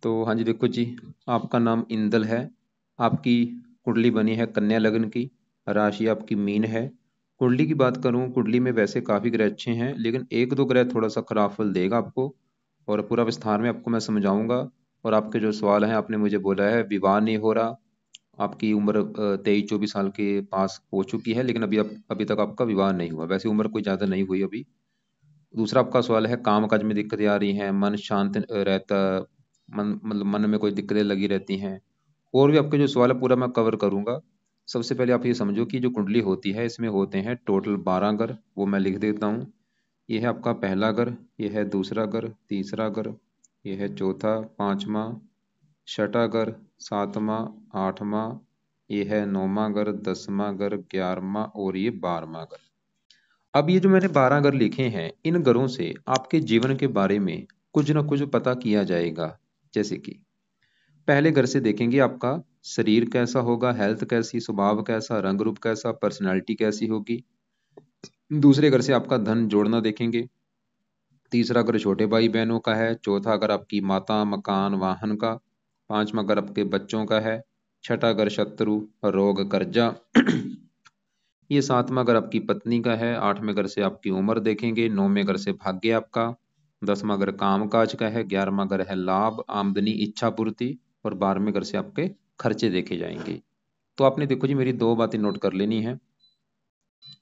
तो हाँ जी, देखो जी, आपका नाम इंदल है। आपकी कुंडली बनी है कन्या लग्न की। राशि आपकी मीन है। कुंडली की बात करूं, कुंडली में वैसे काफ़ी ग्रह अच्छे हैं, लेकिन एक दो ग्रह थोड़ा सा खराब फल देगा आपको। और पूरा विस्तार में आपको मैं समझाऊंगा। और आपके जो सवाल हैं, आपने मुझे बोला है विवाह नहीं हो रहा। आपकी उम्र 23-24 साल के पास हो चुकी है, लेकिन अभी तक आपका विवाह नहीं हुआ। वैसे उम्र कोई ज़्यादा नहीं हुई अभी। दूसरा आपका सवाल है काम काज में दिक्कतें आ रही हैं, मन शांत रहता, मन में कोई दिक्कतें लगी रहती हैं। और भी आपके जो सवाल है पूरा मैं कवर करूंगा। सबसे पहले आप ये समझो कि जो कुंडली होती है इसमें होते हैं टोटल 12 घर, वो मैं लिख देता हूँ। ये है आपका पहला घर, ये है दूसरा घर, तीसरा घर, ये है चौथा, पांचवा, छठा घर, सातवां, आठवां, ये है नौवां घर, 10वां घर, 11वां और ये 12वां घर। अब ये जो मैंने 12 घर लिखे हैं, इन घरों से आपके जीवन के बारे में कुछ ना कुछ पता किया जाएगा। जैसे कि पहले घर से देखेंगे आपका शरीर कैसा होगा, हेल्थ कैसी, स्वभाव कैसा, रंग रूप कैसा, पर्सनालिटी कैसी होगी। दूसरे घर से आपका धन जोड़ना देखेंगे। तीसरा घर छोटे भाई बहनों का है। चौथा घर आपकी माता, मकान, वाहन का। पांचवा घर आपके बच्चों का है। छठा घर शत्रु, रोग, कर्जा। ये सातवां घर आपकी पत्नी का है। आठवें घर से आपकी उम्र देखेंगे। नौवें घर से भाग्य आपका। 10वां घर काम काज का है। 11वां घर है लाभ, आमदनी, इच्छा पूर्ति। और 12वें घर से आपके खर्चे देखे जाएंगे। तो आपने देखो जी मेरी दो बातें नोट कर लेनी है।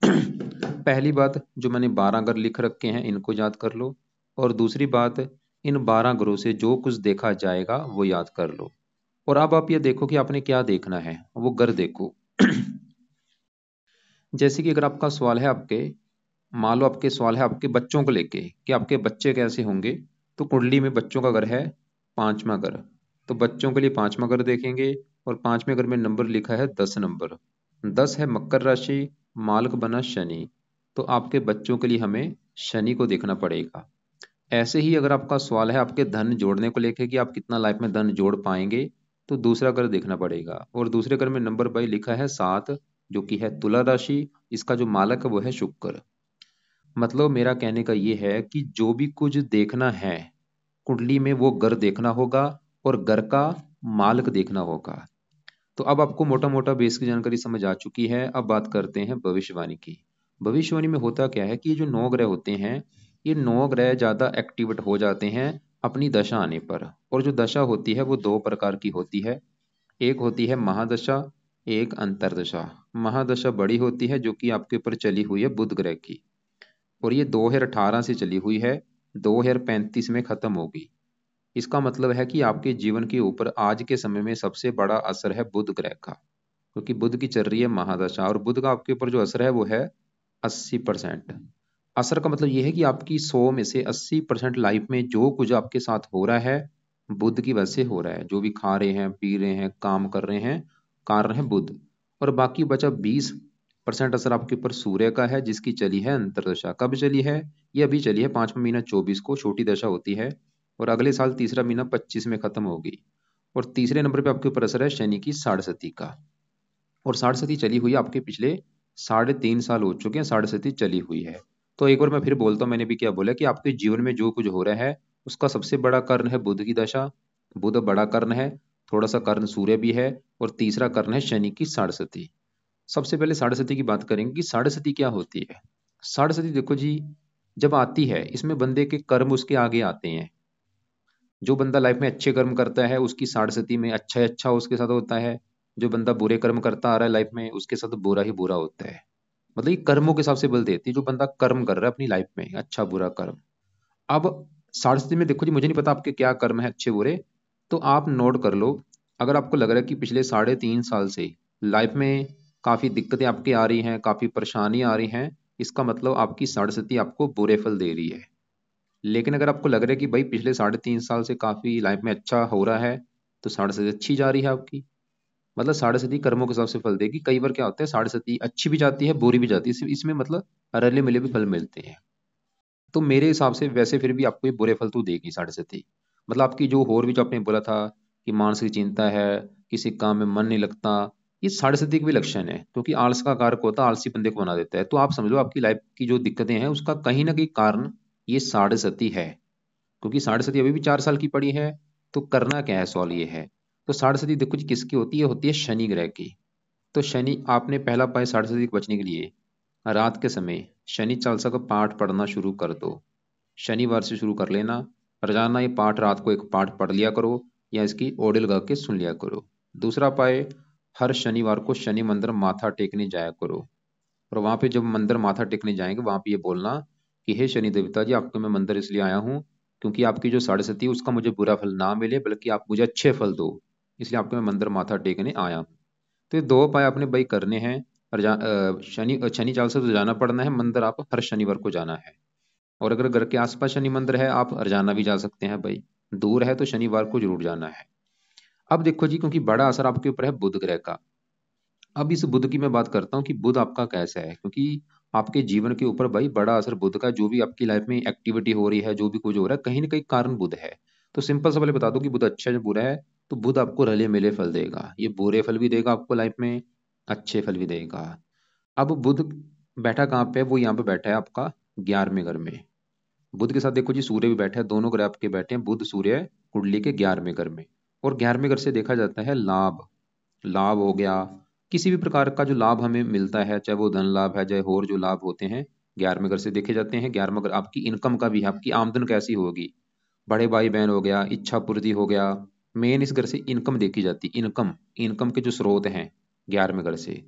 पहली बात, जो मैंने 12 घर लिख रखे हैं इनको याद कर लो। और दूसरी बात, इन 12 घरों से जो कुछ देखा जाएगा वो याद कर लो। और अब आप ये देखो कि आपने क्या देखना है, वो घर देखो। जैसे कि अगर आपका सवाल है आपके, मान लो आपके सवाल है आपके बच्चों को लेके कि आपके बच्चे कैसे होंगे, तो कुंडली में बच्चों का घर है पांचवा घर। तो बच्चों के लिए पांचवा घर देखेंगे। और पांचवें घर में नंबर लिखा है 10 नंबर। 10 है मकर राशि, मालक बना शनि। तो आपके बच्चों के लिए हमें शनि को देखना पड़ेगा। ऐसे ही अगर आपका सवाल है आपके धन जोड़ने को लेके कि आप कितना लाइफ में धन जोड़ पाएंगे, तो दूसरा घर देखना पड़ेगा। और दूसरे घर में नंबर बाई लिखा है 7, जो कि है तुला राशि। इसका जो मालक है वो है शुक्र। मतलब मेरा कहने का ये है कि जो भी कुछ देखना है कुंडली में, वो घर देखना होगा और घर का मालक देखना होगा। तो अब आपको मोटा मोटा बेस की जानकारी समझ आ चुकी है। अब बात करते हैं भविष्यवाणी की। भविष्यवाणी में होता क्या है कि ये जो 9 ग्रह होते हैं, ये 9 ग्रह ज्यादा एक्टिवेट हो जाते हैं अपनी दशा आने पर। और जो दशा होती है वो दो प्रकार की होती है। एक होती है महादशा, एक अंतरदशा। महादशा बड़ी होती है जो कि आपके ऊपर चली हुई है बुध ग्रह की। और ये 2018 से चली हुई है, 2035 में खत्म होगी। इसका मतलब है कि आपके जीवन के ऊपर आज के समय में सबसे बड़ा असर है बुध ग्रह का, क्योंकि बुध की चल रही है महादशा। और बुध का आपके ऊपर जो असर है वो है 80%। असर का मतलब ये है कि आपकी 100 में से 80% लाइफ में जो कुछ आपके साथ हो रहा है बुध की वजह से हो रहा है। जो भी खा रहे हैं, पी रहे हैं, काम कर रहे हैं, कारण है बुध। और बाकी बचा 20% असर आपके ऊपर सूर्य का है, जिसकी चली है अंतरदशा। कब चली है? ये अभी चली है 5वां महीना 24 को, छोटी दशा होती है। और अगले साल तीसरा महीना 25 में खत्म होगी। और तीसरे नंबर पे आपके ऊपर असर है शनि की साढ़े का। और साढ़े सती चली हुई है आपके पिछले 3.5 साल हो चुके हैं, साढ़े सती चली हुई है। तो एक बार मैं फिर बोलता हूँ, मैंने भी क्या बोला कि आपके जीवन में जो कुछ हो रहा है उसका सबसे बड़ा कारण है बुध की दशा। बुध बड़ा कारण है, थोड़ा सा कारण सूर्य भी है, और तीसरा कारण है शनि की साढ़े सती। सबसे पहले साढ़े सती की बात करेंगे कि साढ़े सती क्या होती है। साढ़े सती देखो जी, जब आती है इसमें बंदे के कर्म उसके आगे आते हैं। जो बंदा लाइफ में अच्छे कर्म करता है उसकी साढ़े सती में अच्छा ही अच्छा उसके साथ होता है। जो बंदा बुरे कर्म करता आ रहा है लाइफ में, उसके साथ बुरा ही बुरा होता है। मतलब ये कर्मों के हिसाब से बल देती है, जो बंदा कर्म कर रहा है अपनी लाइफ में, अच्छा बुरा कर्म। अब साढ़े सती में देखो जी, मुझे नहीं पता आपके क्या कर्म है अच्छे बुरे, तो आप नोट कर लो। अगर आपको लग रहा है कि पिछले 3.5 साल से लाइफ में काफी दिक्कतें आपके आ रही हैं, काफी परेशानी आ रही हैं, इसका मतलब आपकी साढ़े सती आपको बुरे फल दे रही है। लेकिन अगर आपको लग रहा है कि भाई पिछले 3.5 साल से काफी लाइफ में अच्छा हो रहा है, तो साढ़े सती अच्छी जा रही है आपकी। मतलब साढ़े सती कर्मों के हिसाब से फल देगी। कई बार क्या होता है, साढ़े सती अच्छी भी जाती है बुरी भी जाती है, इसमें मतलब रले मिले भी फल मिलते हैं। तो मेरे हिसाब से वैसे फिर भी आपको ये बुरे फल तो देगी साढ़े सती। मतलब आपकी जो और भी जो आपने बोला था कि मानसिक चिंता है, किसी काम में मन नहीं लगता, ये साढ़े सती के भी लक्षण है, क्योंकि आलस का कारक होता है, आलसी बंदे को बना देता है। तो आप समझ लो आपकी लाइफ की जो दिक्कतें हैं उसका कहीं ना कहीं कारण ये साढ़े सती है। क्योंकि साढ़े सती अभी भी 4 साल की पड़ी है, तो करना क्या है, सवाल ये है। तो साढ़े सती देखो जी किसकी होती है, होती है शनि ग्रह की। तो शनि, आपने पहला पाए साढ़े सती को बचने के लिए रात के समय शनि चालीसा का पाठ पढ़ना शुरू कर दो। शनिवार से शुरू कर लेना। रोजाना ये पाठ, रात को एक पाठ पढ़ लिया करो या इसकी ऑडियो लगा के सुन लिया करो। दूसरा पाए, हर शनिवार को शनि मंदिर माथा टेकने जाया करो। और वहां पे जब मंदिर माथा टेकने जाएंगे वहां पे ये बोलना कि हे शनि देवता जी, आपको मैं मंदिर इसलिए आया हूँ क्योंकि आपकी जो साढ़े सती है उसका मुझे बुरा फल ना मिले, बल्कि आप मुझे अच्छे फल दो, इसलिए आपको मैं मंदिर माथा टेकने आया हूँ। तो ये दो उपाय आपने भाई करने हैं। शनि शनि चालीसा तो जाना पड़ना है मंदिर, आप हर शनिवार को जाना है। और अगर घर के आसपास शनि मंदिर है आप रोजाना भी जा सकते हैं भाई, दूर है तो शनिवार को जरूर जाना है। अब देखो जी, क्योंकि बड़ा असर आपके ऊपर है बुध ग्रह का। अब इस बुध की मैं बात करता हूँ कि बुध आपका कैसा है, क्योंकि आपके जीवन के ऊपर भाई बड़ा असर बुध का, जो भी आपकी लाइफ में एक्टिविटी हो रही है, जो भी कुछ हो रहा है, कहीं ना कहीं कारण बुध है। तो सिंपल सा पहले बता दो कि बुध अच्छा है बुरा है। तो बुध आपको रले मिले फल देगा, ये बुरे फल भी देगा आपको लाइफ में, अच्छे फल भी देगा। अब बुध बैठा कहाँ पे है, वो यहाँ पे बैठा है आपका 11वें घर में। बुध के साथ देखो जी सूर्य भी बैठा है, दोनों ग्रह आपके बैठे हैं, बुध सूर्य कुंडली के 11वें घर में। और 11वें घर से देखा जाता है लाभ। लाभ हो गया, किसी भी प्रकार का जो लाभ हमें मिलता है, चाहे वो धन लाभ है, चाहे और जो लाभ होते हैं, 11वें घर से देखे जाते हैं। 11वां घर आपकी इनकम का भी है, आपकी आमदन कैसी होगी, बड़े भाई बहन हो गया, इच्छा पूर्ति हो गया। मेन इस घर से इनकम देखी जाती, इनकम, इनकम के जो स्रोत हैं 11वें घर से।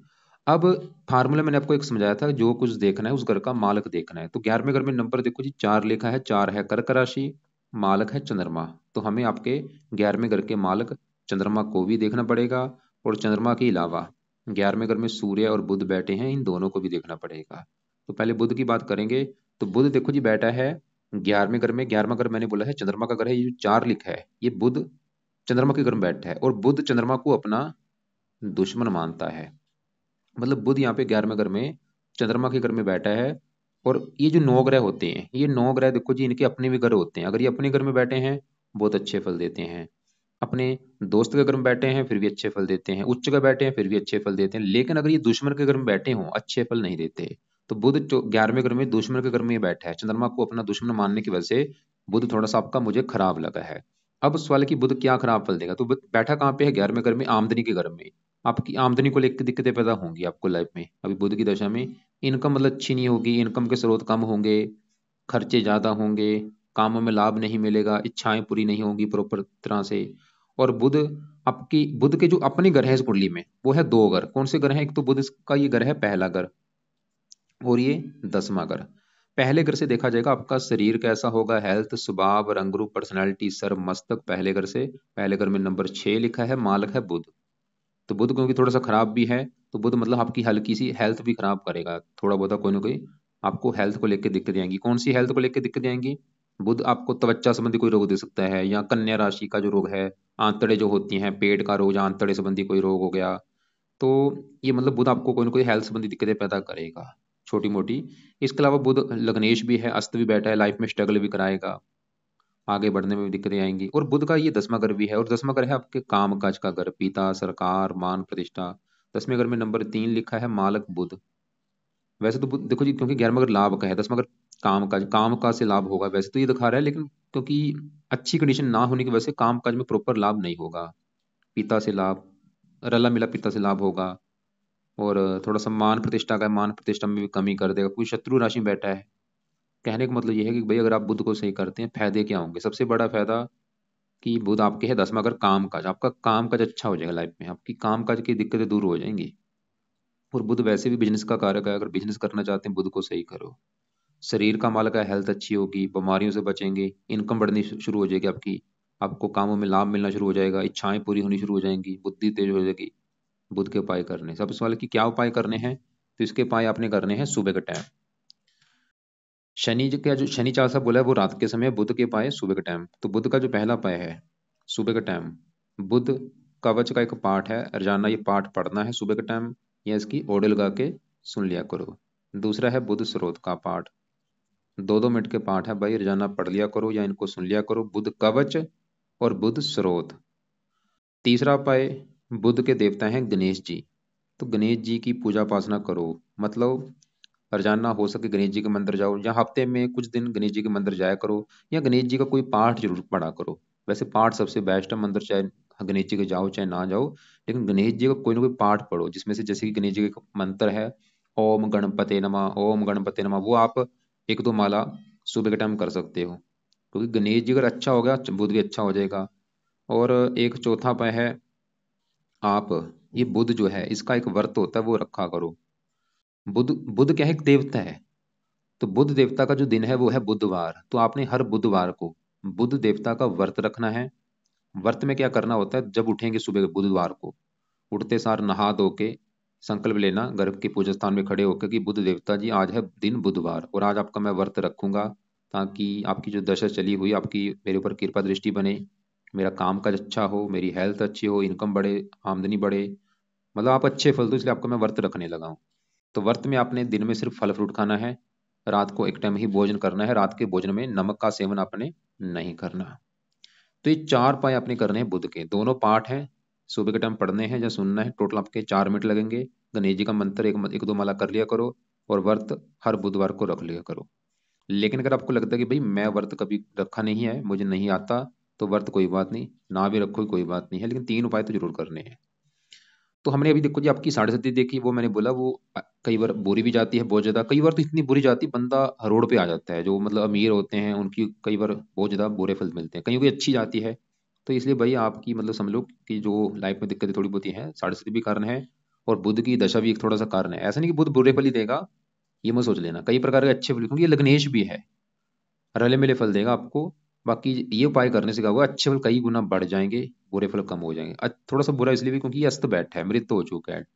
अब फार्मूला मैंने आपको एक समझाया था, जो कुछ देखना है उस घर का मालक देखना है। तो 11वें घर में नंबर देखो जी 4 लिखा है, 4 है कर्क राशि, मालक है चंद्रमा। तो हमें आपके 11वें घर के मालक चंद्रमा को भी देखना पड़ेगा। और चंद्रमा के अलावा 11वें घर में सूर्य और बुध बैठे हैं, इन दोनों को भी देखना पड़ेगा। तो पहले बुध की बात करेंगे। तो बुध देखो जी बैठा है 11वें घर में। 11वां घर मैंने बोला है चंद्रमा का घर है, ये जो 4 लिखा है ये बुध चंद्रमा के घर में बैठा है। और बुध चंद्रमा को अपना दुश्मन मानता है। मतलब बुध यहाँ पे 11वें घर में चंद्रमा के घर में बैठा है। और ये जो 9 ग्रह होते हैं, ये 9 ग्रह देखो जी इनके अपने भी घर होते हैं। अगर ये अपने घर में बैठे हैं बहुत अच्छे फल देते हैं, अपने दोस्त के घर में बैठे हैं फिर भी अच्छे फल देते हैं, उच्च जगह बैठे हैं फिर भी अच्छे फल देते हैं। लेकिन अगर ये दुश्मन के घर में बैठे हों अच्छे फल नहीं देते। तो बुध 11वें घर में दुश्मन के घर में ही बैठा है, चंद्रमा को अपना दुश्मन मानने की वजह से बुध थोड़ा सा आपका मुझे खराब लगा है। अब सवाल है कि बुध क्या खराब फल देगा। तो बुध बैठा कहाँ पे है, 11वें घर में, आमदनी के घर में। आपकी आमदनी को लेकर दिक्कतें पैदा होंगी आपको लाइफ में अभी बुध की दशा में। इनकम मतलब अच्छी नहीं होगी, इनकम के स्रोत कम होंगे, खर्चे ज्यादा होंगे, कामों में लाभ नहीं मिलेगा, इच्छाएं पूरी नहीं होंगी प्रॉपर तरह से। और बुध, आपकी बुध के जो अपने घर है इस कुंडली में वो है 2 घर। कौन से घर हैं, एक तो बुध का ये घर है पहला घर, और ये 10वां घर। पहले घर से देखा जाएगा आपका शरीर कैसा होगा, हेल्थ, स्वभाव, रंग रूप, पर्सनैलिटी, सर, मस्तक, पहले घर से। पहले घर में नंबर 6 लिखा है, मालक है बुध। तो बुध क्योंकि थोड़ा सा खराब भी है, तो बुध मतलब आपकी हल्की सी हेल्थ भी खराब करेगा, थोड़ा बहुत कोई ना कोई आपको हेल्थ को लेकर दिक्कतें आएंगी। कौन सी हेल्थ को लेकर दिक्कतें आएंगी, बुध आपको त्वचा संबंधी कोई रोग दे सकता है, या कन्या राशि का जो रोग है, आंतड़े जो होती हैं, पेट का रोग या आंतड़े संबंधी कोई रोग हो गया। तो ये मतलब बुध आपको कोई ना कोई हेल्थ संबंधी दिक्कतें पैदा करेगा, छोटी मोटी। इसके अलावा बुध लग्नेश भी है, अस्त भी बैठा है, लाइफ में स्ट्रगल भी कराएगा, आगे बढ़ने में भी दिक्कतें आएंगी। और बुध का ये 10वां घर भी है, और 10वां घर है आपके काम काज का घर, पिता, सरकार, मान प्रतिष्ठा। 10वें घर में नंबर 3 लिखा है, मालक बुध। वैसे तो देखो जी, क्योंकि 11वां घर लाभ का है, 10वां घर काम काज से लाभ होगा वैसे तो ये दिखा रहा है, लेकिन क्योंकि अच्छी कंडीशन ना होने की वजह से काम काज में प्रॉपर लाभ नहीं होगा। पिता से लाभ, रला मिला पिता से लाभ होगा। और थोड़ा सा मान प्रतिष्ठा का, मान प्रतिष्ठा में भी कमी कर देगा, कोई शत्रु राशि में बैठा है। कहने का मतलब ये है कि भाई अगर आप बुध को सही करते हैं फायदे क्या होंगे, सबसे बड़ा फायदा कि बुध आपके है 10वां घर काम काज, आपका काम काज अच्छा हो जाएगा, लाइफ में आपकी काम काज की दिक्कतें दूर हो जाएंगी। और बुध वैसे भी बिजनेस का कारक है, अगर बिजनेस करना चाहते हैं बुध को सही करो। शरीर का मालक है, हेल्थ अच्छी होगी, बीमारियों से बचेंगे, इनकम बढ़नी शुरू हो जाएगी आपकी, आपको कामों में लाभ मिलना शुरू हो जाएगा, इच्छाएं पूरी होनी शुरू हो जाएंगी, बुद्धि तेज हो जाएगी। बुध के उपाय करने, सबसे सवाल है कि क्या उपाय करने हैं। तो इसके उपाय आपने करने हैं सुबह के टाइम। शनि का जो शनि चालीसा बोला है वो रात के समय, बुध के उपाय सुबह के टाइम। तो बुध का जो पहला उपाय है सुबह के टाइम, बुध कवच का एक पाठ है, रोजाना ये पाठ पढ़ना है सुबह के टाइम, या इसकी ऑडियो लगा के सुन लिया करो। दूसरा है बुध स्रोत का पाठ, 2-2 मिनट के पाठ है भाई, रोजाना पढ़ लिया करो या इनको सुन लिया करो, बुध कवच और बुध स्रोत। तीसरा उपाय, बुध के देवता हैं गणेश जी। तो गणेश जी की पूजा उपासना करो, मतलब रोजाना हो सके गणेश जी के मंदिर जाओ, या हफ्ते में कुछ दिन गणेश जी के मंदिर जाया करो, या गणेश जी का कोई पाठ जरूर पढ़ा करो। वैसे पाठ सबसे बेस्ट है, मंदिर चाहे गणेश जी के जाओ चाहे ना जाओ, लेकिन गणेश जी का कोई ना कोई पाठ पढ़ो, जिसमें से जैसे कि गणेश जी का मंत्र है ओम गणपते नमः, ओम गणपते नमः, वो आप एक दो माला सुबह के टाइम कर सकते हो, क्योंकि गणेश जी अगर अच्छा हो गया बुध भी अच्छा हो जाएगा। और एक चौथा उपाय है, आप ये बुध जो है इसका एक व्रत होता है वो रखा करो। बुध बुध क्या है, एक देवता है, तो बुध देवता का जो दिन है वो है बुधवार, तो आपने हर बुधवार को बुध देवता का व्रत रखना है। व्रत में क्या करना होता है, जब उठेंगे सुबह बुधवार को, उठते सार नहा धो के संकल्प लेना गर्भ के पूजा स्थान में खड़े होकर कि बुध देवता जी आज है दिन बुधवार और आज आपका मैं व्रत रखूंगा, ताकि आपकी जो दशा चली हुई आपकी मेरे ऊपर कृपा दृष्टि बने, मेरा काम काज अच्छा हो, मेरी हेल्थ अच्छी हो, इनकम बढ़े, आमदनी बढ़े, मतलब आप अच्छे फल दो, इसलिए आपको मैं व्रत रखने लगा हूँ। तो व्रत में आपने दिन में सिर्फ फल फ्रूट खाना है, रात को एक टाइम ही भोजन करना है, रात के भोजन में नमक का सेवन आपने नहीं करना। तो ये चार पाए आपने करने हैं बुध के, दोनों पाठ हैं, सुबह के टाइम पढ़ने हैं या सुनना है, टोटल आपके 4 मिनट लगेंगे। गणेश जी का मंत्र एक दो माला कर लिया करो, और व्रत हर बुधवार को रख लिया करो। लेकिन अगर आपको लगता है कि भाई मैं व्रत कभी रखा नहीं है, मुझे नहीं आता, तो व्रत कोई बात नहीं, ना भी रखो कोई बात नहीं है, लेकिन 3 उपाय तो जरूर करने हैं। तो हमने अभी देखो जी आपकी 7:30 देखी, वो मैंने बोला वो कई बार बुरी भी जाती है बहुत ज्यादा, कई बार तो इतनी बुरी जाती है बंदा रोड पे आ जाता है, जो मतलब अमीर होते हैं उनकी कई बार बहुत ज्यादा बुरे फल मिलते हैं, कहीं की अच्छी जाती है। तो इसलिए भाई आपकी मतलब समझ लो कि जो लाइफ में दिक्कतें थोड़ी बहुत हैं, 7:30 भी कारण है, और बुध की दशा भी एक थोड़ा सा कारण है, ऐसा नहीं कि बुध बुरे फल ही देगा, ये मत सोच लेना, कई प्रकार के अच्छे फल, क्योंकि ये लग्नेश भी है, रले मिले फल देगा आपको। बाकी ये उपाय करने से क्या होगा, अच्छे फल कई गुना बढ़ जाएंगे, बुरे फल कम हो जाएंगे। थोड़ा सा बुरा इसलिए भी क्योंकि ये अस्त बैठा है, मृत हो चुका है।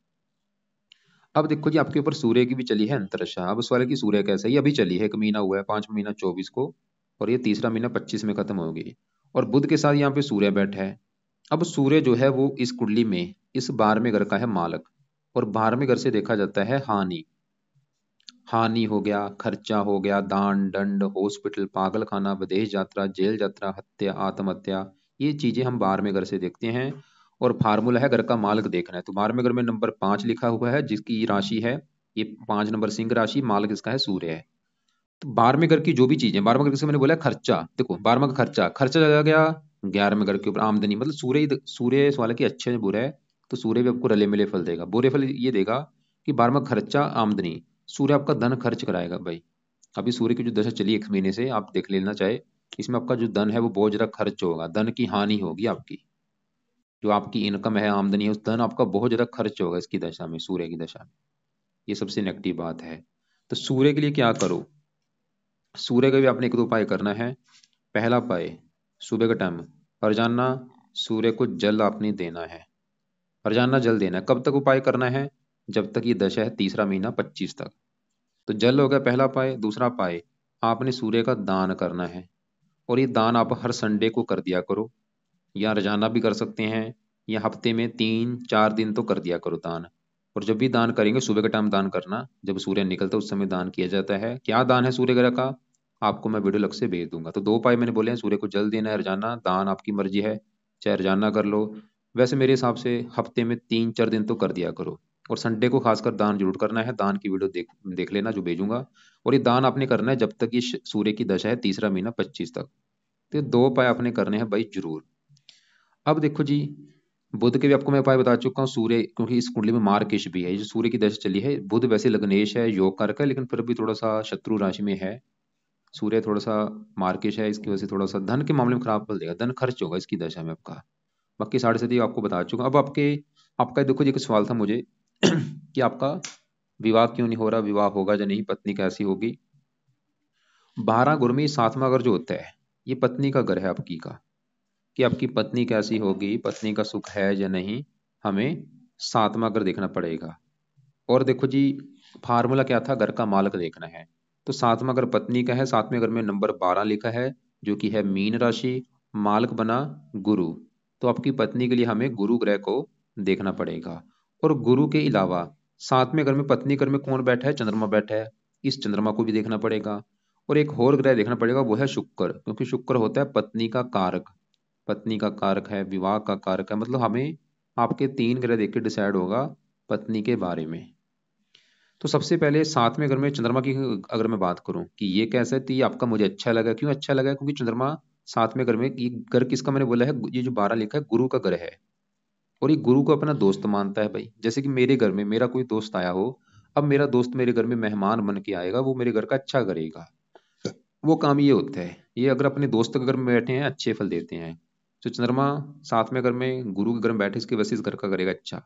अब देखो जी आपके ऊपर सूर्य की भी चली है अंतरदशा, अब सवाल है कि सूर्य कैसा है, ये अभी चली है, एक महीना हुआ है, 5वां महीना 24 को, और ये तीसरा महीना 25 में खत्म होगी, और बुध के साथ यहाँ पे सूर्य बैठा है। अब सूर्य जो है वो इस कुंडली में इस 12वें घर का है मालक, और 12वें घर से देखा जाता है हानि, हानि हो गया, खर्चा हो गया, दान दंड, हॉस्पिटल, पागल खाना, विदेश यात्रा, जेल यात्रा, हत्या, आत्महत्या, ये चीजें हम 12वें घर से देखते हैं। और फार्मूला है घर का मालक देखना है, तो 12वें घर में नंबर 5 लिखा हुआ है, जिसकी राशि है ये 5 नंबर सिंह राशि, मालक इसका है सूर्य है। तो 12वें घर की जो भी चीजें, 12वें घर से मैंने बोला है खर्चा, देखो 12वां का खर्चा, खर्चा चला गया 11वें घर के ऊपर, आमदनी मतलब सूर्य इस वाले की अच्छे में बुरा है, तो सूर्य भी आपको रले मिले फल देगा, बुरे फल ये देगा कि 12वां खर्चा आमदनी, सूर्य आपका धन खर्च कराएगा भाई। अभी सूर्य की जो दशा चली 1 महीने से, आप देख लेना चाहे, इसमें आपका जो धन है वो बहुत ज्यादा खर्च होगा, धन की हानि होगी आपकी, जो आपकी इनकम है आमदनी है उस धन आपका बहुत ज्यादा खर्च होगा इसकी दशा में, सूर्य की दशा में, ये सबसे नेगेटिव बात है। तो सूर्य के लिए क्या करो, सूर्य का भी आपने एक दो उपाय करना है। पहला उपाय, सुबह का टाइम रोजाना सूर्य को जल आपने देना है, रोजाना जल देना है। कब तक उपाय करना है, जब तक ये दशा है, तीसरा महीना 25 तक। तो जल हो गया पहला उपाय। दूसरा उपाय, आपने सूर्य का दान करना है, और ये दान आप हर संडे को कर दिया करो, या रोजाना भी कर सकते हैं, या हफ्ते में 3-4 दिन तो कर दिया करो दान। और जब भी दान करेंगे सुबह का टाइम दान करना, जब सूर्य निकलता है उस समय दान किया जाता है। क्या दान है सूर्य ग्रह का, आपको मैं वीडियो लग से भेज दूंगा। तो 2 उपाय मैंने बोले हैं, सूर्य को जल देना है, रोजाना दान आपकी मर्जी है, चाहे रोजाना कर लो, वैसे मेरे हिसाब से हफ्ते में 3-4 दिन तो कर दिया करो, और संडे को खासकर दान जरूर करना है, दान की वीडियो देख देख लेना जो भेजूंगा। और ये दान आपने करना है जब तक ये सूर्य की दशा है, तीसरा महीना 25 तक। तो ये 2 उपाय आपने करने हैं भाई जरूर। अब देखो जी, बुध के भी आपको मैं उपाय बता चुका हूँ, सूर्य क्योंकि इस कुंडली में मार्केश भी है, ये जो सूर्य की दशा चली है, बुध वैसे लग्नेश है, योग कारक है, लेकिन फिर भी थोड़ा सा शत्रु राशि में है, सूर्य थोड़ा सा मार्केश है, इसकी वजह से थोड़ा सा धन के मामले में खराब फल देगा, धन खर्च होगा इसकी दशा में आपका। बाकी 7:30 आपको बता चुका हूं। अब आपका देखो जी एक सवाल था मुझे कि आपका विवाह क्यों नहीं हो रहा, विवाह होगा या नहीं, पत्नी कैसी होगी। 12 गुरु में 7वां घर जो होता है, ये पत्नी का घर है आपकी का, कि आपकी पत्नी कैसी होगी, पत्नी का सुख है या नहीं, हमें 7वां घर देखना पड़ेगा। और देखो जी फार्मूला क्या था, घर का मालक देखना है, तो 7वां घर पत्नी का है, 7वें घर में नंबर 12 लिखा है, जो कि है मीन राशि, मालक बना गुरु, तो आपकी पत्नी के लिए हमें गुरु ग्रह को देखना पड़ेगा। और गुरु के अलावा 7वें घर में पत्नी घर में कौन बैठा है, चंद्रमा बैठा है, इस चंद्रमा को भी देखना पड़ेगा। और एक और ग्रह देखना पड़ेगा, वो है शुक्र, क्योंकि शुक्र होता है पत्नी का कारक, पत्नी का कारक है, विवाह का कारक है, मतलब हमें आपके 3 ग्रह देख के डिसाइड होगा पत्नी के बारे में। तो सबसे पहले 7वें घर में चंद्रमा की अगर मैं बात करूं कि ये कैसा है, तो ये आपका मुझे अच्छा लगा, क्यों अच्छा लगा, क्योंकि चंद्रमा सातवें घर में, ये घर किसका मैंने बोला है, ये जो 12 लिखा है गुरु का घर है, और ये गुरु को अपना दोस्त मानता है भाई। जैसे कि मेरे घर में मेरा कोई दोस्त आया हो, अब मेरा दोस्त मेरे घर में मेहमान बन के आएगा, वो मेरे घर का अच्छा करेगा, वो काम ये होता है। ये अगर अपने दोस्त के घर में बैठे हैं अच्छे फल देते हैं। तो चंद्रमा सातवें घर में गुरु के घर में बैठे, इसकी वजह से इस घर का करेगा अच्छा।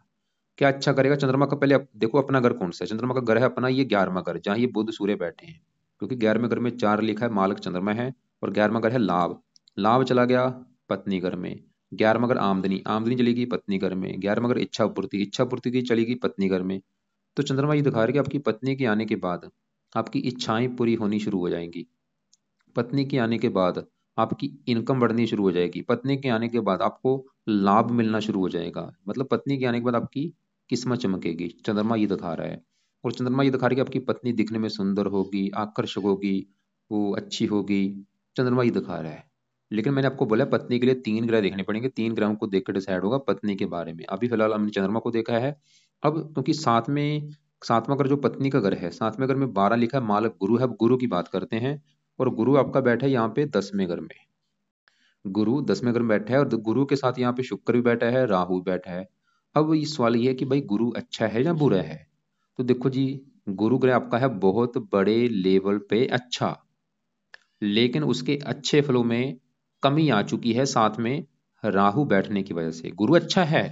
क्या अच्छा करेगा चंद्रमा का, पहले देखो अपना घर कौन सा है, चंद्रमा का घर है अपना ये 11वां घर, जहाँ ये बुध सूर्य बैठे हैं। क्योंकि 11वें घर में 4 लिखा है, मालक चंद्रमा है, और 11वां घर है लाभ। लाभ चला गया पत्नी घर में। 11वां घर आमदनी, आमदनी चलेगी पत्नी घर में। 11वां घर इच्छा पूर्ति, इच्छा पूर्ति की चलेगी पत्नी घर में। तो चंद्रमा ये दिखा रहा है कि आपकी पत्नी के आने के बाद आपकी इच्छाएं पूरी होनी शुरू हो जाएंगी। पत्नी के आने के बाद आपकी इनकम बढ़नी शुरू हो जाएगी। पत्नी के आने के बाद आपको लाभ मिलना शुरू हो जाएगा। मतलब पत्नी के आने के बाद आपकी किस्मत चमकेगी, चंद्रमा ये दिखा रहा है। और चंद्रमा ये दिखा रहा है कि आपकी पत्नी दिखने में सुंदर होगी, आकर्षक होगी, वो अच्छी होगी, चंद्रमा ये दिखा रहा है। लेकिन मैंने आपको बोला पत्नी के लिए 3 ग्रह देखने पड़ेंगे, 3 ग्रहों को देख कर डिसाइड होगा पत्नी के बारे में। अभी फिलहाल हमने चंद्रमा को देखा है। अब क्योंकि सातवां घर जो पत्नी का घर है, सातवें घर में 12 लिखा है, मालक गुरु है। अब गुरु की बात करते हैं, और गुरु आपका बैठा है यहाँ पे 10वें घर में। गुरु 10वें घर में बैठा है, और गुरु के साथ यहाँ पे शुक्र भी बैठा है, राहु भी बैठा है। अब ये सवाल ये है कि भाई गुरु अच्छा है या बुरा है। तो देखो जी, गुरु ग्रह आपका है बहुत बड़े लेवल पे अच्छा, लेकिन उसके अच्छे फलों में कमी आ चुकी है साथ में राहु बैठने की वजह से। गुरु अच्छा है,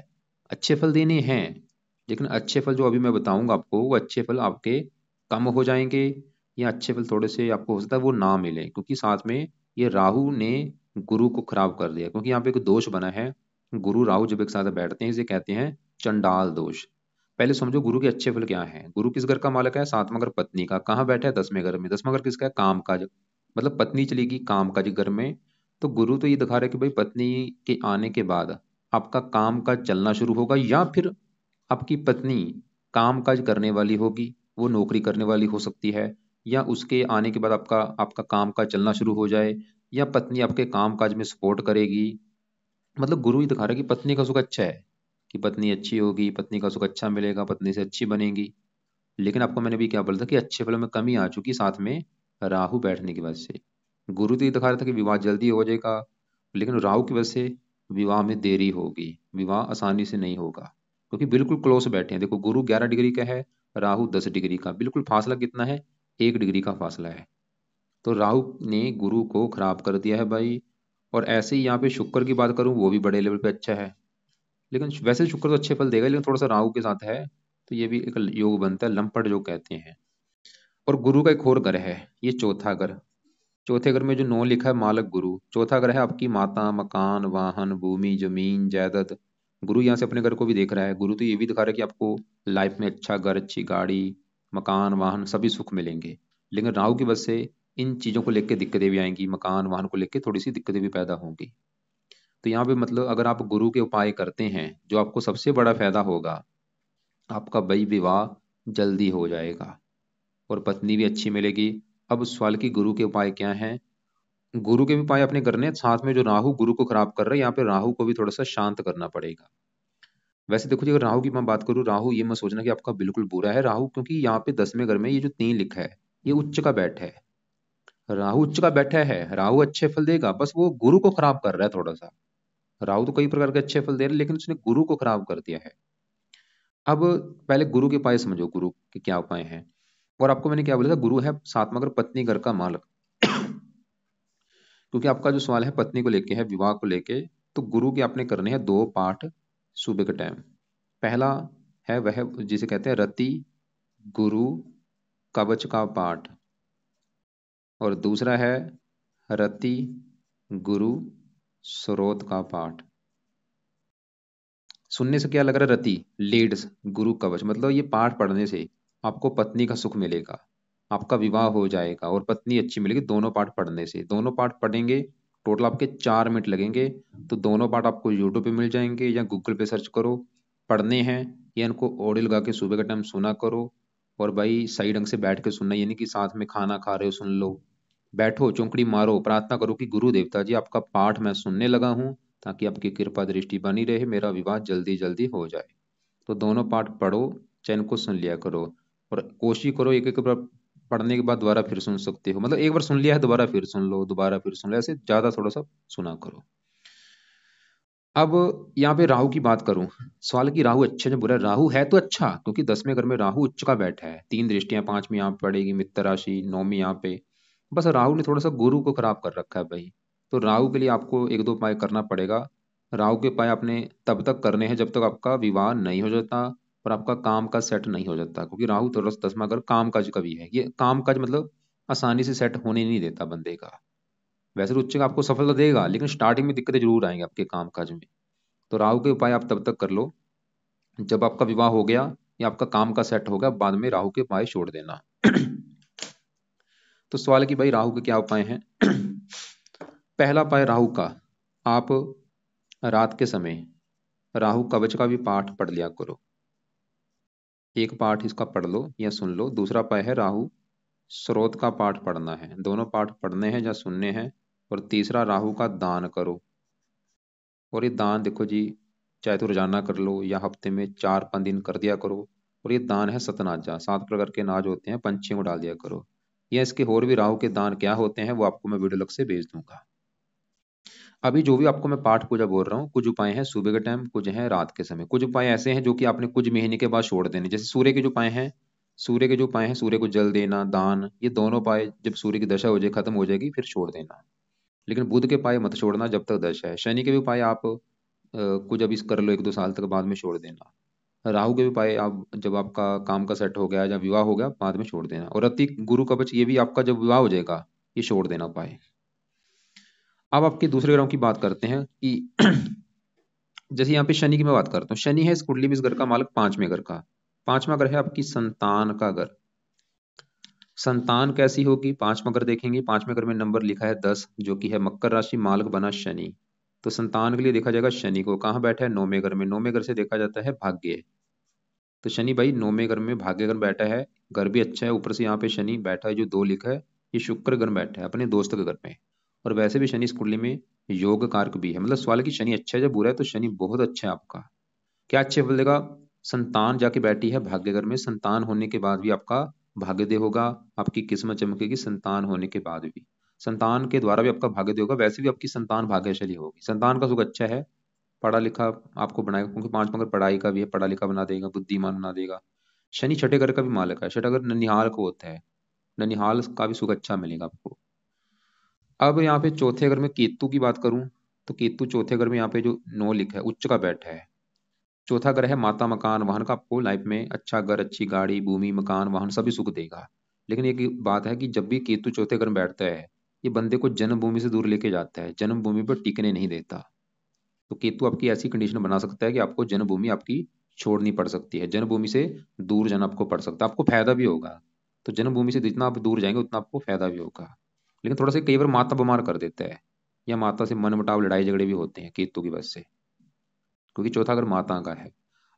अच्छे फल देने हैं, लेकिन अच्छे फल जो अभी मैं बताऊंगा आपको, वो अच्छे फल आपके कम हो जाएंगे, या अच्छे फल थोड़े से आपको हो सकता है वो ना मिले, क्योंकि साथ में ये राहु ने गुरु को खराब कर दिया। क्योंकि यहाँ पे एक दोष बना है, गुरु राहु जब एक साथ बैठते हैं इसे कहते हैं चंडाल दोष। पहले समझो गुरु के अच्छे फल क्या हैं। गुरु किस घर का मालक है, सातवां घर पत्नी का। कहाँ बैठा है, 10वें घर में। 10वां घर किसका है, काम का। मतलब पत्नी चलेगी काम काज घर में। तो गुरु तो ये दिखा रहा है कि भाई पत्नी के आने के बाद आपका काम काज चलना शुरू होगा, या फिर आपकी पत्नी काम काज करने वाली होगी, वो नौकरी करने वाली हो सकती है, या उसके आने के बाद आपका आपका काम काज चलना शुरू हो जाए, या पत्नी आपके काम काज में सपोर्ट करेगी। मतलब गुरु ही दिखा रहा है कि पत्नी का सुख अच्छा है, कि पत्नी अच्छी होगी, पत्नी का सुख अच्छा मिलेगा, पत्नी से अच्छी बनेगी। लेकिन आपको मैंने भी क्या बोला था कि अच्छे फलों में कमी आ चुकी साथ में राहु बैठने की वजह से। गुरु तो ये दिखा रहा था कि विवाह जल्दी हो जाएगा, लेकिन राहु की वजह से विवाह में देरी होगी, विवाह आसानी से नहीं होगा। क्योंकि बिल्कुल क्लोज बैठे हैं, देखो गुरु 11 डिग्री का है, राहु 10 डिग्री का, बिल्कुल फासला कितना है, 1 डिग्री का फासला है। तो राहु ने गुरु को खराब कर दिया है भाई। और ऐसे ही यहाँ पे शुक्र की बात करूं, वो भी बड़े लेवल पे अच्छा है। लेकिन वैसे शुक्र तो अच्छे फल देगा, लेकिन थोड़ा सा राहु के साथ है, तो ये भी एक योग बनता है, लंपट जो कहते हैं। और गुरु का एक और घर है, ये चौथा घर। चौथे घर में जो 9 लिखा है, मालक गुरु। चौथा घर है आपकी माता, मकान, वाहन, भूमि, जमीन, जायदाद। गुरु यहाँ से अपने घर को भी देख रहा है। गुरु तो ये भी दिखा रहा है कि आपको लाइफ में अच्छा घर, अच्छी गाड़ी, मकान, वाहन सभी सुख मिलेंगे। लेकिन राहु की वजह से इन चीजों को लेकर दिक्कतें भी आएंगी, मकान वाहन को लेकर थोड़ी सी दिक्कतें भी पैदा होंगी। तो यहाँ पे मतलब अगर आप गुरु के उपाय करते हैं, जो आपको सबसे बड़ा फायदा होगा, आपका भाई विवाह जल्दी हो जाएगा, और पत्नी भी अच्छी मिलेगी। अब उस सवाल की गुरु के उपाय क्या हैं। गुरु के भी उपाय अपने करने हैं, साथ में जो राहु गुरु को खराब कर रहा है, यहाँ पे राहु को भी थोड़ा सा शांत करना पड़ेगा। वैसे देखो जी, अगर राहु की मैं बात करूँ, राहु ये मत सोचना कि आपका बिल्कुल बुरा है राहु, क्योंकि यहाँ पे 10वें घर में ये जो 3 लिखा है, ये उच्च का बैठा है। राहु उच्च का बैठा है, राहु अच्छे फल देगा, बस वो गुरु को खराब कर रहा है थोड़ा सा। राहु तो कई प्रकार के अच्छे फल दे रहा है, लेकिन उसने गुरु को खराब कर दिया है। अब पहले गुरु के उपाय समझो, गुरु के क्या उपाय हैं। और आपको मैंने क्या बोला था, गुरु है सातवां घर पत्नी घर का मालक। क्योंकि आपका जो सवाल है पत्नी को लेके है, विवाह को लेके, तो गुरु के आपने करने हैं 2 पाठ सुबह के टाइम। पहला है वह जिसे कहते हैं रति गुरु कवच का पाठ, और दूसरा है रति गुरु स्रोत का पाठ। सुनने से क्या लग रहा है, रति लीड्स गुरु कवच, मतलब ये पाठ पढ़ने से आपको पत्नी का सुख मिलेगा, आपका विवाह हो जाएगा, और पत्नी अच्छी मिलेगी। दोनों पाठ पढ़ने से, दोनों पाठ पढ़ेंगे टोटल आपके 4 मिनट लगेंगे। तो दोनों पाठ आपको यूट्यूब पे मिल जाएंगे, या गूगल पे सर्च करो, पढ़ने हैं, या इनको ऑडियो लगा के सुबह के टाइम सुना करो। और भाई सही ढंग से बैठ के सुनना, यानी कि साथ में खाना खा रहे हो सुन लो, बैठो चौंकड़ी मारो, प्रार्थना करो कि गुरु देवता जी आपका पाठ मैं सुनने लगा हूँ, ताकि आपकी कृपा दृष्टि बनी रहे, मेरा विवाह जल्दी जल्दी हो जाए। तो दोनों पाठ पढ़ो, चैन को सुन लिया करो, और कोशिश करो एक एक बार पढ़ने के बाद दोबारा फिर सुन सकते हो, मतलब एक बार सुन लिया है दोबारा फिर सुन लो, दोबारा फिर सुन लो, ऐसे ज्यादा थोड़ा सा सुना करो। अब यहाँ पे राहु की बात करूं, सवाल की राहु अच्छे या बुरा है? राहु है तो अच्छा, क्योंकि 10वें घर में राहु उच्च का बैठा है, 3 दृष्टियां, 5वीं यहाँ पे पड़ेगी मित्र राशि, 9वीं यहाँ पे। बस राहु ने थोड़ा सा गुरु को खराब कर रखा है भाई। तो राहु के लिए आपको एक दो उपाय करना पड़ेगा। राहु के उपाय आपने तब तक करने हैं जब तक आपका विवाह नहीं हो जाता और आपका काम काज सेट नहीं हो जाता, क्योंकि राहु थोड़ा सा 10वां घर काम काज का भी है, ये काम काज मतलब आसानी से सेट होने नहीं देता बंदे का। वैसे तो उच्च का आपको सफलता देगा, लेकिन स्टार्टिंग में दिक्कतें जरूर आएंगी आपके काम काज में। तो राहु के उपाय आप तब तक कर लो जब आपका विवाह हो गया या आपका काम का सेट हो गया, बाद में राहु के उपाय छोड़ देना। तो सवाल है कि भाई राहु के क्या उपाय हैं? पहला उपाय राहु का, आप रात के समय राहु कवच का भी पाठ पढ़ लिया करो। एक पाठ इसका पढ़ लो या सुन लो। दूसरा उपाय है राहु स्रोत का पाठ पढ़ना है, दोनों पाठ पढ़ने हैं या सुनने हैं। और तीसरा राहु का दान करो। और ये दान देखो जी, चाहे तो रोजाना कर लो या हफ्ते में 4-5 दिन कर दिया करो। और ये दान है सतनाजा, 7 प्रकार के नाज होते हैं, पंछियों को डाल दिया करो। या इसके और भी राहु के दान क्या होते हैं वो आपको मैं वीडियो लग से भेज दूंगा। अभी जो भी आपको मैं पाठ पूजा बोल रहा हूँ, कुछ उपाय हैं सुबह के टाइम, कुछ हैं रात के समय, कुछ उपाय ऐसे हैं जो कि आपने कुछ महीने के बाद छोड़ देने। जैसे सूर्य के जो उपाय हैं, सूर्य के जो उपाय हैं, सूर्य को जल देना, दान, ये दोनों उपाय जब सूर्य की दशा हो जाए खत्म हो जाएगी फिर छोड़ देना। लेकिन बुध के उपाय मत छोड़ना जब तक दशा है। शनि के भी उपाय आप कुछ अभी कर लो 1-2 साल तक, बाद में छोड़ देना। राहु के भी उपाय आप जब आपका काम का सेट हो गया या विवाह हो गया बाद में छोड़ देना। और अति गुरु कवच ये भी आपका जब विवाह हो जाएगा ये छोड़ देना उपाय। अब आपके दूसरे ग्रहों की बात करते हैं कि जैसे यहाँ पे शनि की मैं बात करता हूँ। शनि है इस कुंडली में इस घर का मालिक 5वें घर का। 5वां घर है आपकी संतान का घर। संतान कैसी होगी? 5वां घर देखेंगे, 5वें घर में नंबर लिखा है 10, जो कि है मकर राशि, मालक बना शनि। तो संतान के लिए देखा जाएगा शनि को, कहाँ बैठा है? 9वें घर में। 9वें घर से देखा जाता है भाग्य। तो शनि भाई 9वें घर में भाग्य घर बैठा है, घर भी अच्छा है। ऊपर से यहाँ पे शनि बैठा है, जो 2 लिखा है, ये शुक्र घर बैठा है अपने दोस्त के घर में। और वैसे भी शनि इस कुंडली में योग कारक भी है। मतलब सवाल है कि शनि अच्छा है या बुरा है? तो शनि बहुत अच्छा है आपका। क्या अच्छे फल देगा? संतान जाके बैठी है भाग्य घर में, संतान होने के बाद भी आपका भाग्योदय होगा, आपकी किस्मत चमकेगी संतान होने के बाद भी। संतान के द्वारा भी आपका भाग्योदय होगा, वैसे भी आपकी संतान भाग्यशाली होगी। संतान का सुख अच्छा है, पढ़ा लिखा आपको बनाएगा, क्योंकि 5वां घर पढ़ाई का भी है, पढ़ा लिखा बना देगा, बुद्धिमान बना देगा। शनि छठे घर का भी मालिक है, छठा घर ननिहाल को होता है, ननिहाल का भी सुख अच्छा मिलेगा आपको। अब यहाँ पे चौथे घर में केतु की बात करूं, तो केतु चौथे घर में यहाँ पे जो 9 लिखा है उच्च का बैठा है। चौथा घर है माता मकान वाहन का, आपको लाइफ में अच्छा घर, अच्छी गाड़ी, भूमि, मकान, वाहन सभी सुख देगा। लेकिन एक बात है कि जब भी केतु चौथे घर में बैठता है ये बंदे को जन्मभूमि से दूर लेके जाता है, जन्मभूमि पर टिकने नहीं देता। तो केतु आपकी ऐसी कंडीशन बना सकता है कि आपको जन्मभूमि आपकी छोड़नी पड़ सकती है, जन्मभूमि से दूर जाना आपको पड़ सकता है। आपको फायदा भी होगा, तो जन्मभूमि से जितना आप दूर जाएंगे उतना आपको फायदा भी होगा। लेकिन थोड़ा सा कई बार माता बीमार कर देता है, या माता से मन मुटाव, लड़ाई झगड़े भी होते हैं केतु की वजह से, क्योंकि चौथा घर माता का है।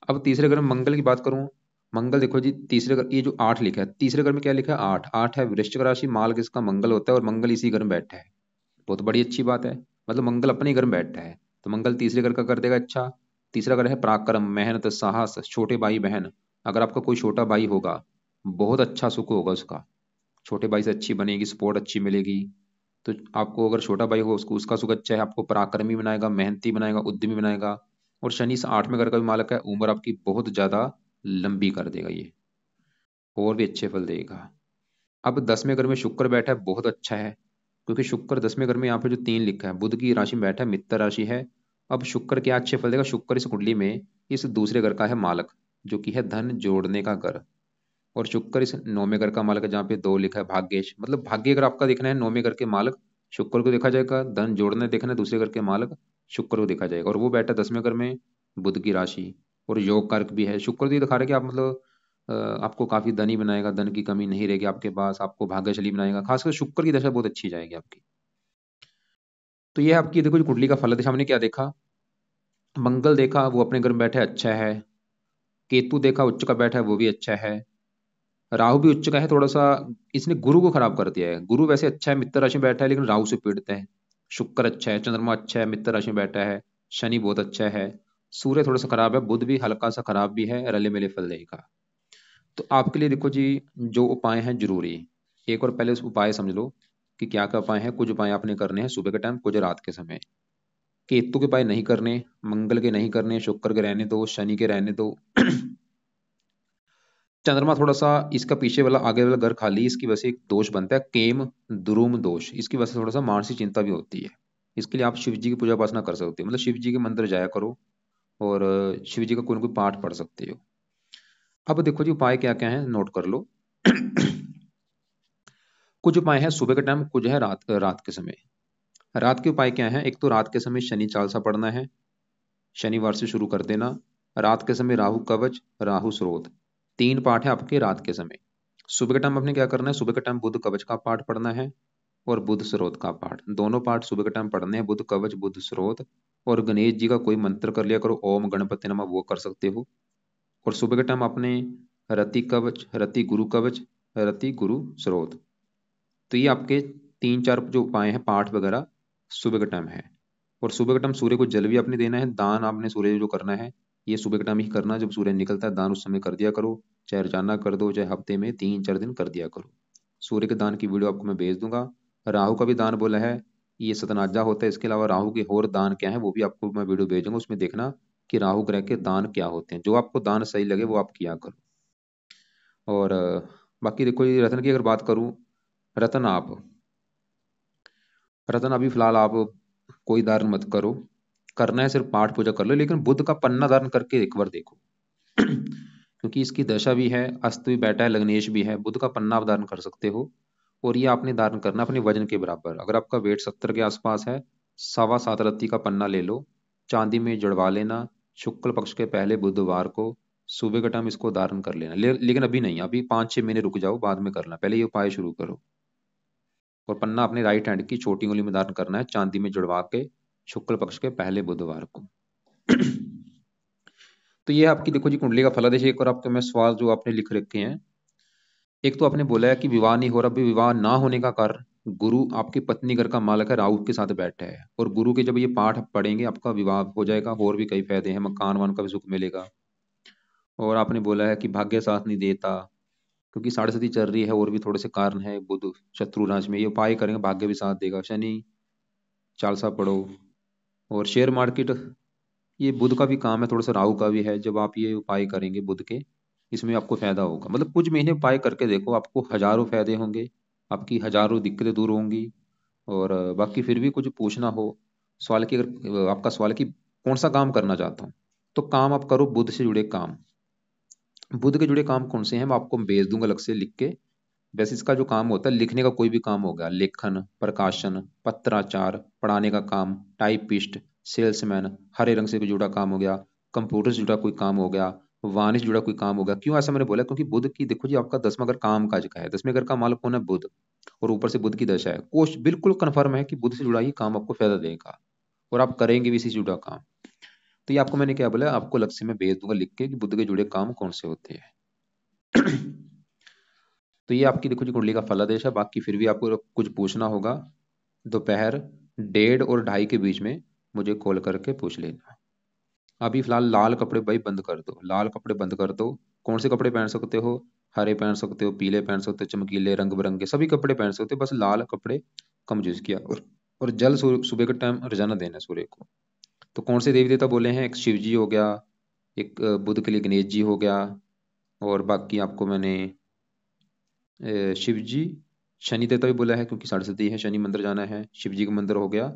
अब तीसरे घर में मंगल की बात करूं, मंगल देखो जी तीसरे घर, ये जो 8 लिखा है तीसरे घर में क्या लिखा है? 8। 8 है वृश्चिक राशि, माल किसका? मंगल होता है, और मंगल इसी घर में बैठा है। बहुत बड़ी अच्छी बात है, मतलब मंगल अपने ही घर में बैठा है, तो मंगल तीसरे घर का कर देगा अच्छा। तीसरा घर है पराक्रम, मेहनत, साहस, छोटे भाई बहन। अगर आपका कोई छोटा भाई होगा बहुत अच्छा सुख होगा उसका, छोटे भाई से अच्छी बनेगी, सपोर्ट अच्छी मिलेगी। तो आपको अगर छोटा भाई हो उसको उसका सुख अच्छा है, आपको पराक्रमी बनाएगा, मेहनती बनाएगा, उद्यमी बनाएगा। और शनि से 8वें घर का भी मालक है, उम्र आपकी बहुत ज्यादा लंबी कर देगा ये, और भी अच्छे फल देगा। अब 10वें घर में शुक्र बैठा है, बहुत अच्छा है, क्योंकि शुक्र 10वें घर में यहाँ पे जो 3 लिखा है बुध की राशि में बैठा है, मित्र राशि है। अब शुक्र क्या अच्छे फल देगा? शुक्र इस कुंडली में इस दूसरे घर का है मालक, जो कि है धन जोड़ने का घर। और शुक्र इस 9वें घर का मालक है, जहाँ पे 2 लिखा है भाग्येश, मतलब भाग्य अगर आपका देखना है 9वें घर के मालक शुक्र को देखा जाएगा, धन जोड़ने देखना है दूसरे घर के मालक शुक्र को देखा जाएगा। और वो बैठा 10वें घर में बुध की राशि, और योग कारक भी है। शुक्र तो ये दिखा रहा है कि आप मतलब आपको काफी धनी बनाएगा, धन की कमी नहीं रहेगी आपके पास, आपको भाग्यशाली बनाएगा, खासकर शुक्र की दशा बहुत अच्छी जाएगी आपकी। तो ये आपकी देखो जो कुंडली का फल है, हमने क्या देखा? मंगल देखा वो अपने घर में बैठे अच्छा है, केतु देखा उच्च का बैठा है वो भी अच्छा है, राहु भी उच्च का है थोड़ा सा, इसने गुरु को खराब कर दिया है। गुरु वैसे अच्छा है, मित्र राशि में बैठा है, लेकिन राहु से पीड़ित है। शुक्र अच्छा है, चंद्रमा अच्छा है, मित्र राशि में बैठा है, शनि बहुत अच्छा है, सूर्य थोड़ा सा खराब है, बुध भी हल्का सा खराब भी है, रले मिले फल देगा। तो आपके लिए देखो जी जो उपाय हैं जरूरी, एक और पहले उस उपाय समझ लो कि क्या क्या उपाय हैं। कुछ उपाय आपने करने हैं सुबह के टाइम, कुछ रात के समय। केतु के उपाय नहीं करने, मंगल के नहीं करने, शुक्र के रहने दो, शनि के रहने दो। चंद्रमा थोड़ा सा इसका पीछे वाला आगे वाला घर खाली, इसकी वजह से एक दोष बनता है केम द्रुम दोष, इसकी वजह से थोड़ा सा मानसिक चिंता भी होती है। इसके लिए आप शिव जी की पूजा उपासना कर सकते हो, मतलब शिव जी के मंदिर जाया करो और शिव जी का कोई ना कोई पाठ पढ़ सकते हो। अब देखो जी उपाय क्या क्या है, नोट कर लो। कुछ उपाय है सुबह के टाइम, कुछ है रात रात के समय। रात के उपाय क्या है, एक तो रात के समय शनि चालीसा पढ़ना है, शनिवार से शुरू कर देना। रात के समय राहु कवच, राहु स्रोत, तीन पाठ है आपके रात के समय। सुबह के टाइम आपने क्या करना है, सुबह के टाइम बुध कवच का पाठ पढ़ना है और बुध स्रोत का पाठ, दोनों पाठ सुबह के टाइम पढ़ने हैं, बुध कवच बुध स्रोत। और गणेश जी का कोई मंत्र कर लिया करो, ओम गणपति नमः, वो कर सकते हो। और सुबह के टाइम आपने रति कवच, रति गुरु कवच, रति गुरु स्रोत, तो ये आपके तीन चार जो उपाय हैं पाठ वगैरह सुबह के टाइम है। और सुबह के टाइम सूर्य को जल भी आपने देना है, दान आपने सूर्य जो करना है ये सुबह के टाइम ही करना, जब सूर्य निकलता है दान उस समय कर दिया करो, चाहे रोजाना कर दो चाहे हफ्ते में 3-4 दिन कर दिया करो। सूर्य के दान की वीडियो आपको मैं भेज दूंगा। राहु का भी दान बोला है, ये सतनाजा होता है, इसके अलावा राहु के और दान क्या है वो भी आपको मैं वीडियो भेजूंगा, उसमें देखना कि राहु ग्रह के दान क्या होते हैं, जो आपको दान सही लगे वो आप किया करो। और बाकी देखो ये रत्न की अगर बात करूं, रत्न आप, रतन अभी फिलहाल आप कोई धारण मत करो, करना है सिर्फ पाठ पूजा कर लो, लेकिन बुद्ध का पन्ना धारण करके एक बार देखो। क्योंकि इसकी दशा भी है, अस्त भी बैठा है, लग्नेश भी है, बुद्ध का पन्ना आप धारण कर सकते हो। और ये आपने धारण करना अपने वजन के बराबर, अगर आपका वेट 70 के आसपास है, 7.25 रत्ती का पन्ना ले लो, चांदी में जड़वा लेना, शुक्ल पक्ष के पहले बुधवार को सुबह के टाइम इसको धारण कर लेना। लेकिन अभी नहीं, अभी 5-6 महीने रुक जाओ, बाद में करना, पहले ये उपाय शुरू करो। और पन्ना अपने राइट हैंड की छोटी उंगली में धारण करना है, चांदी में जुड़वा के, शुक्ल पक्ष के पहले बुधवार को। तो ये आपकी देखो जी कुंडली का फलादेश। एक और आपके मैं सवाल जो आपने लिख रखे हैं, एक तो आपने बोला है कि विवाह नहीं हो रहा, अभी विवाह ना होने का कारण गुरु आपकी पत्नी घर का मालक है, राहु के साथ बैठा है, और गुरु के जब ये पाठ पढ़ेंगे आपका विवाह हो जाएगा, और भी कई फायदे हैं, मकान वान का भी सुख मिलेगा। और आपने बोला है कि भाग्य साथ नहीं देता, क्योंकि साढ़े सती चल रही है, और भी थोड़े से कारण है, बुध शत्रु राशि में, ये उपाय करेंगे भाग्य भी साथ देगा। शनि चालसा पढ़ो। और शेयर मार्केट, ये बुध का भी काम है, थोड़ा सा राहु का भी है, जब आप ये उपाय करेंगे बुध के, इसमें आपको फायदा होगा। मतलब कुछ महीने उपाय करके देखो, आपको हजारों फायदे होंगे, आपकी हजारों दिक्कतें दूर होंगी। और बाकी फिर भी कुछ पूछना हो सवाल की, अगर आपका सवाल है कि कौन सा काम करना चाहता हूँ, तो काम आप करो बुध से जुड़े काम। बुध के जुड़े काम कौन से हैं मैं आपको भेज दूंगा अलग से लिख के। वैसे इसका जो काम होता है, लिखने का कोई भी काम हो गया, लेखन, प्रकाशन, पत्राचार, पढ़ाने का काम, टाइपिस्ट, सेल्समैन, हरे रंग से भी जुड़ा काम हो गया, कंप्यूटर से जुड़ा कोई काम हो गया, वाणिज्य से जुड़ा कोई काम हो गया। क्यों ऐसा मैंने बोला, क्योंकि बुध की देखो जी आपका 10वां घर काम काज का है, 10वें घर का मालक कौन है, बुध। और ऊपर से बुध की दशा है, कोश बिल्कुल कन्फर्म है कि बुध से जुड़ा ही काम आपको फायदा देगा, और आप करेंगे भी इसी से जुड़ा काम। तो ये आपको मैंने क्या बोला, आपको अलग से मैं भेज दूंगा लिख के कि बुध के जुड़े काम कौन से होते हैं। तो ये आपकी देखो जी कुंडली का फलादेश है। बाकी फिर भी आपको कुछ पूछना होगा, दोपहर 1:30 और 2:30 के बीच में मुझे कॉल करके पूछ लेना। अभी फिलहाल लाल कपड़े भाई बंद कर दो, लाल कपड़े बंद कर दो। कौन से कपड़े पहन सकते हो, हरे पहन सकते हो, पीले पहन सकते हो, चमकीले रंग बिरंगे सभी कपड़े पहन सकते हो, बस लाल कपड़े कम यूज किया। और जल सुबह के टाइम रोजाना देना सूर्य को। तो कौन से देवी देवता बोले हैं, एक शिव जी हो गया, एक बुध के लिए गणेश जी हो गया, और बाकी आपको मैंने शिव जी, शनि देवता भी बोला है क्योंकि साढ़े सती है, शनि मंदिर जाना है, शिव जी का मंदिर हो गया,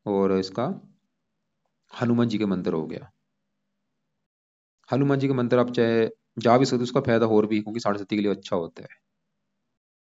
और इसका हनुमान जी का मंदिर हो गया। हनुमान जी का मंदिर आप चाहे जा भी सकते हो, उसका फायदा और भी, क्योंकि साढ़े सती के लिए अच्छा होता है।